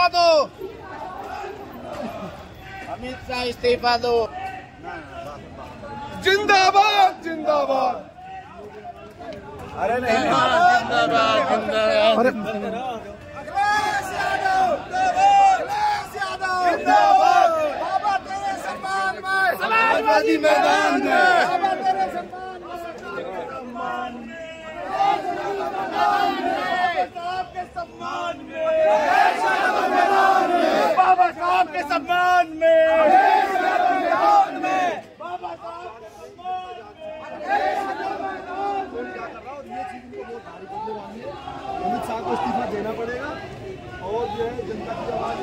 इस्तीफा दो, अमित शाह इस्तीफा दो। जिंदाबाद जिंदाबाद। अरे नहीं जिंदाबाद जिंदाबाद। अखिलेश यादव बाबा तेरे सम्मान में, समाजवादी मैदान में, बाबा तेरे सम्मान के सम्मान में, बाबा साहब के सम्मान में, बाबा साहब के सम्मान अमित शाह को इस्तीफा देना पड़ेगा और जो है जनता की आवाज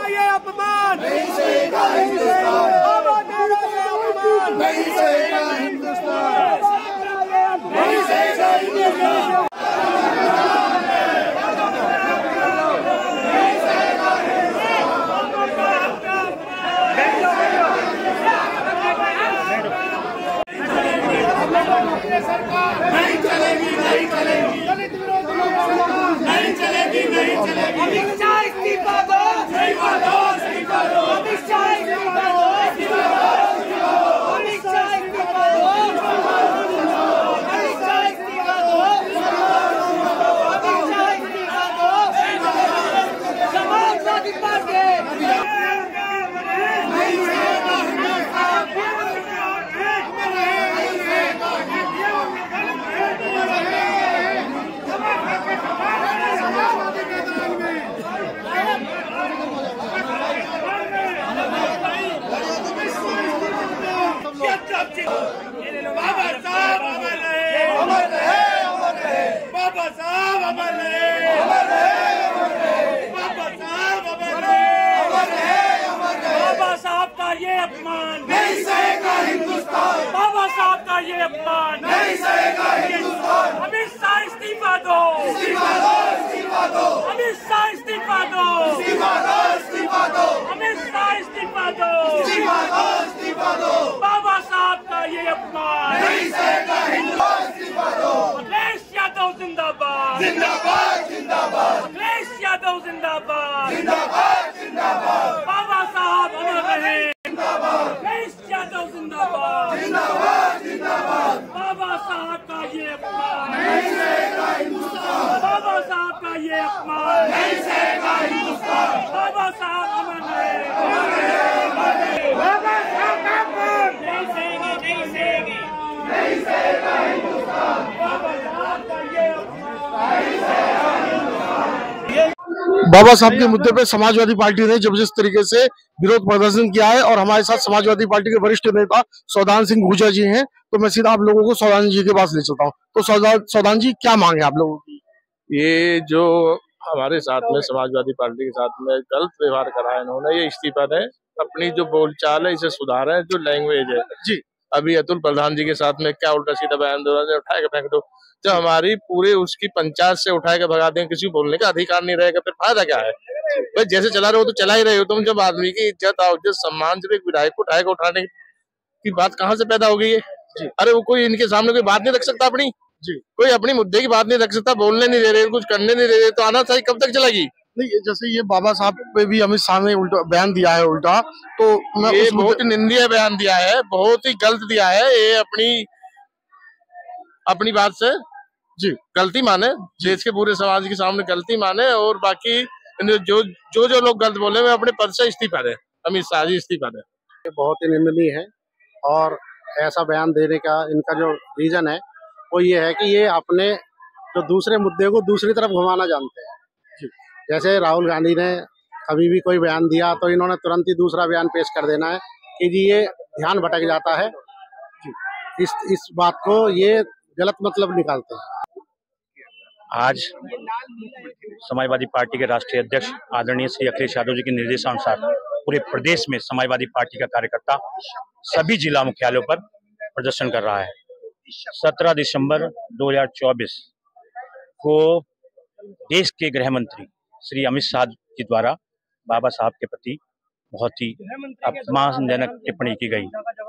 ये अपमान नहीं सहेगा हिंदुस्तान, बाबा तेरा ये अपमान नहीं सहेगा हिंदुस्तान, नहीं सहेगा हिंदुस्तान। नहीं चलेगी नहीं चलेगी, दलित विरोधी नहीं चलेगी नहीं चलेगी। अमित शाह इस्तीफा दो, इस्तीफा दो, इस्तीफा दो। अमित शाह इस्तीफा दो, इस्तीफा दो। अमित शाह इस्तीफा दो, अमित शाह इस्तीफा दो, अमित शाह इस्तीफा दो। समाजवादी पार्टी बाबा साहब अमर रहे, अमर रहे, अमर रहे। बाबा साहब अमर रहे, अमर रहे, अमर रहे। बाबा साहब अमर रहे, अमर रहे, अमर रहे। बाबा साहब का ये अपमान नहीं सहेगा हिंदुस्तान, बाबा साहब का ये अपमान नहीं सहेगा हिंदुस्तान। अमित शाह इस्तीफा दो, इस्तीफा दो, इस्तीफा दो। अमित शाह इस्तीफा दो, इस्तीफा दो, इस्तीफा दो। अमित शाह इस्तीफा दो, इस्तीफा दो, इस्तीफा दो। बाबा साहब का ये अपमान नहीं सहेगा हिंदुस्तान, इस्तीफा दो। अखिलेश यादव जिंदाबाद, जिंदाबाद जिंदाबाद। अखिलेश यादव जिंदाबाद, जिंदाबाद जिंदाबाद। बाबा साहब अमर रहे, जिंदाबाद। अखिलेश यादव जिंदाबाद, जिंदाबाद जिंदाबाद। बाबा साहब का ये अपमान नहीं सहेगा हिंदुस्तान, बाबा साहब का ये अपमान नहीं सहेगा हिंदुस्तान। बाबा साहब अमर रहे, अमर रहे, अमर रहे। बाबा साहब का अपमान नहीं सहेगी, नहीं सहेगी, नहीं सहेगा हिंदुस्तान। बाबा साहब का ये अपमान नहीं सहेगा हिंदुस्तान। बाबा साहब के मुद्दे पे समाजवादी पार्टी ने जबरदस्त तरीके से विरोध प्रदर्शन किया है और हमारे साथ समाजवादी पार्टी के वरिष्ठ नेता सौदान सिंह भूजा जी हैं। तो मैं सीधा आप लोगों को सौदान जी के पास ले चलता हूँ। तो सौदान जी, क्या मांगे आप लोगों की? ये जो हमारे साथ में समाजवादी पार्टी के साथ में गलत व्यवहार करा है इन्होंने, ये इस्तीफा दें, अपनी जो बोलचाल है इसे सुधारें, जो लैंग्वेज है जी। अभी अतुल प्रधान जी के साथ में क्या उल्टा सीधा बयान दो रहे, उठा के फेंक दो। जब हमारी पूरे उसकी पंचायत से उठा के भगा दें, किसी बोलने का अधिकार नहीं रहेगा, फिर फायदा क्या है? भाई जैसे चला रहे हो तो चला ही रहे हो तुम। जब आदमी की इज्जत और सम्मान, जब एक विधायक को उठाएगा, उठाने की बात कहाँ से पैदा हो गई है? अरे वो कोई इनके सामने कोई बात नहीं रख सकता अपनी जी, कोई अपनी मुद्दे की बात नहीं रख सकता, बोलने नहीं दे रहे, कुछ करने नहीं दे रहे, तो आना चाहिए कब तक चलेगी? नहीं, जैसे ये बाबा साहब पे भी अमित शाह ने उल्टा बयान दिया है उल्टा, तो मैं ये बहुत निंदनीय बयान दिया है, बहुत ही गलत दिया है। ये अपनी बात से जी गलती माने, देश के पूरे समाज के सामने गलती माने, और बाकी जो लोग गलत बोले वे अपने पद से इस्तीफा दें। अमित शाह जी इस्तीफा दें। बहुत ही निंदनीय है और ऐसा बयान देने का इनका जो रीजन है वो ये है कि ये अपने जो दूसरे मुद्दे को दूसरी तरफ घुमाना जानते हैं। जैसे राहुल गांधी ने कभी भी कोई बयान दिया तो इन्होंने तुरंत ही दूसरा बयान पेश कर देना है कि जी ये ध्यान भटक जाता है। इस बात को ये गलत मतलब निकालते हैं। आज समाजवादी पार्टी के राष्ट्रीय अध्यक्ष आदरणीय श्री अखिलेश यादव जी के निर्देशानुसार पूरे प्रदेश में समाजवादी पार्टी का कार्यकर्ता सभी जिला मुख्यालयों पर प्रदर्शन कर रहा है। 17 दिसंबर 2024 को देश के गृह मंत्री श्री अमित शाह जी द्वारा बाबा साहब के प्रति बहुत ही अपमानजनक टिप्पणी की गई,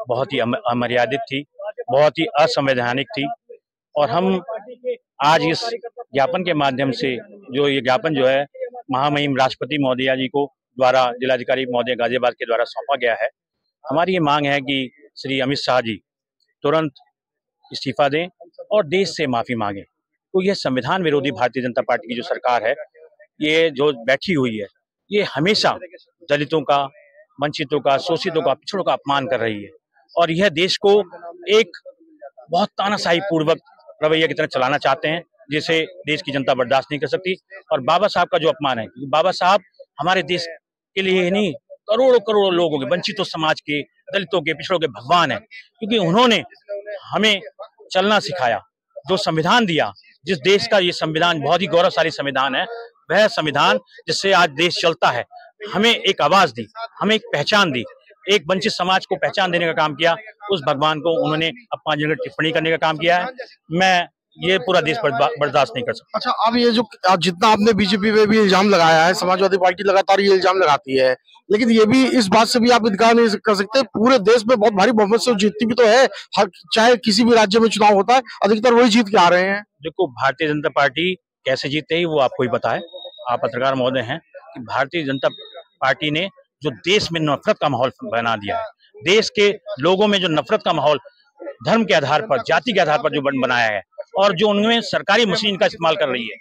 बहुत ही अमर्यादित थी, बहुत ही असंवैधानिक थी। और हम आज इस ज्ञापन के माध्यम से जो ये ज्ञापन जो है महामहिम राष्ट्रपति महोदया जी को द्वारा जिलाधिकारी महोदय गाजियाबाद के द्वारा सौंपा गया है। हमारी ये मांग है कि श्री अमित शाह जी तुरंत इस्तीफा दें और देश से माफी मांगे। तो यह संविधान विरोधी भारतीय जनता पार्टी की जो सरकार है, ये जो बैठी हुई है, ये हमेशा दलितों का, वंचितों का, शोषितों का, पिछड़ों का अपमान कर रही है और यह देश को एक बहुत तानाशाही पूर्वक रवैया की तरह चलाना चाहते हैं, जिसे देश की जनता बर्दाश्त नहीं कर सकती। और बाबा साहब का जो अपमान है, क्योंकि बाबा साहब हमारे देश के लिए ही नहीं, करोड़ों करोड़ों लोगों के, वंचितों समाज के, दलितों के, पिछड़ों के भगवान है, क्योंकि उन्होंने हमें चलना सिखाया, जो संविधान दिया, जिस देश का ये संविधान बहुत ही गौरवशाली संविधान है, वह संविधान जिससे आज देश चलता है, हमें एक आवाज दी, हमें एक पहचान दी, एक वंचित समाज को पहचान देने का काम किया। उस भगवान को उन्होंने अपमानजनक टिप्पणी करने का काम किया है। मैं ये पूरा देश बर्दाश्त नहीं कर सकता। अच्छा, अब ये जो जितना आपने बीजेपी पे भी इल्जाम लगाया है, समाजवादी पार्टी लगातार ये इल्जाम लगाती है, लेकिन ये भी इस बात से भी आप इनकार नहीं कर सकते, पूरे देश में बहुत भारी बहुमत से जीतती भी तो है। हर चाहे किसी भी राज्य में चुनाव होता है, अधिकतर वही जीत के आ रहे हैं। देखो, भारतीय जनता पार्टी कैसे जीतते है वो आपको ही पता है, आप पत्रकार महोदय हैं, कि भारतीय जनता पार्टी ने जो देश में नफरत का माहौल बना दिया है, देश के लोगों में जो नफरत का माहौल धर्म के आधार पर, जाति के आधार पर जो बनाया है, और जो उनमें सरकारी मशीन का इस्तेमाल कर रही है,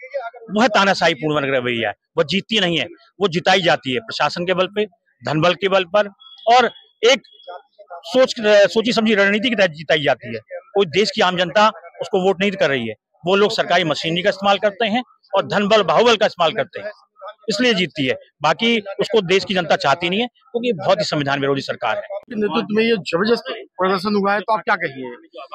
वह तानाशाही पूर्ण रवैया है। वो जीतती नहीं है, वो जिताई जाती है प्रशासन के बल पे, धन बल के बल पर, और एक सोची समझी रणनीति के तहत जिताई जाती है। कोई देश की आम जनता उसको वोट नहीं कर रही है, वो लोग सरकारी मशीनरी का इस्तेमाल करते हैं और धन बल, बाहुबल का इस्तेमाल करते हैं, इसलिए जीतती है। बाकी उसको देश की जनता चाहती नहीं है, क्योंकि बहुत ही संविधान विरोधी सरकार है। नेतृत्व में ये जबरदस्त प्रदर्शन हुआ है, तो आप क्या कहिए?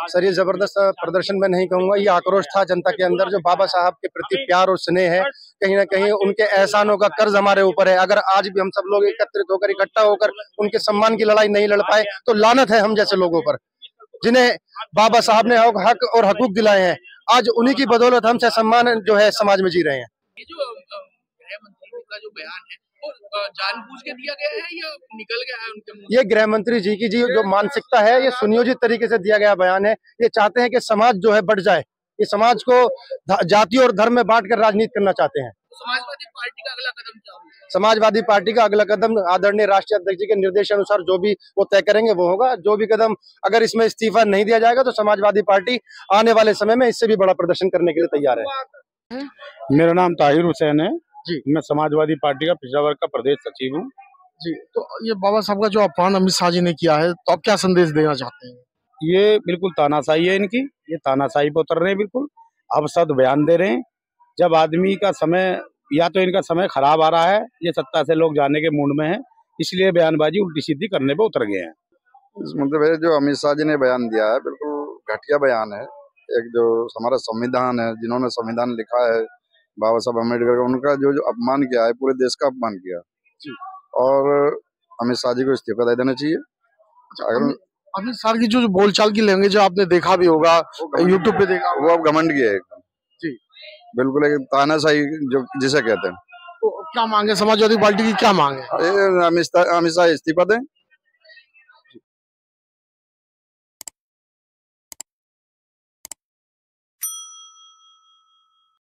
सर, ये जबरदस्त प्रदर्शन मैं नहीं कहूंगा, ये आक्रोश था जनता के अंदर, जो बाबा साहब के प्रति प्यार और स्नेह है। कहीं ना कहीं उनके एहसानों का कर्ज हमारे ऊपर है। अगर आज भी हम सब लोग एकत्रित होकर, इकट्ठा होकर उनके सम्मान की लड़ाई नहीं लड़ पाए, तो लानत है हम जैसे लोगों पर, जिन्हें बाबा साहब ने हक और हकूक दिलाए हैं। आज उन्हीं की बदौलत हम सम्मान जो है समाज में जी रहे हैं। ये जो गृह मंत्री का जो बयान है, वो जानबूझ के दिया गया है या निकल गया है उनके मुंह? ये गृह मंत्री जी की जो मानसिकता है, ये सुनियोजित तरीके से दिया गया बयान है। ये चाहते हैं कि समाज जो है बढ़ जाए, ये समाज को जाति और धर्म में बांटकर राजनीति करना चाहते हैं। समाजवादी पार्टी का अगला कदम क्या होगा? समाजवादी पार्टी का अगला कदम आदरणीय राष्ट्रीय अध्यक्ष जी के निर्देशानुसार जो भी वो तय करेंगे वो होगा। जो भी कदम, अगर इसमें इस्तीफा नहीं दिया जाएगा, तो समाजवादी पार्टी आने वाले समय में इससे भी बड़ा प्रदर्शन करने के लिए तैयार है। मेरा नाम ताहिर हुसैन है जी। मैं समाजवादी पार्टी का पिछड़ा वर्ग का प्रदेश सचिव हूँ जी। तो ये बाबा साहब का जो अपमान अमित शाह जी ने किया है, तो आप क्या संदेश देना चाहते हैं? ये बिल्कुल तानाशाही है इनकी, ये तानाशाही पे उतर रहे हैं बिल्कुल। अब सद बयान दे रहे हैं, जब आदमी का समय, या तो इनका समय खराब आ रहा है, ये सत्ता से लोग जाने के मूड में है, इसलिए बयानबाजी उल्टी सीधी करने पे उतर गए हैं। इस मुद्दे पे जो अमित शाह जी ने बयान दिया है, बिल्कुल घटिया बयान है। एक जो हमारा संविधान है, जिन्होंने संविधान लिखा है, बाबा साहब अम्बेडकर का, उनका जो अपमान किया है, पूरे देश का अपमान किया जी। और अमित शाह जी को इस्तीफा दे देना चाहिए। अगर अमित शाह की जो बोलचाल की लैंग्वेज आपने देखा भी होगा, यूट्यूब पे देखा, वो अब घमंड की है जी, बिल्कुल एक तानाशाही जो जिसे कहते हैं। तो क्या मांगे समाजवादी पार्टी की, क्या मांगे? अमित शाह इस्तीफा दें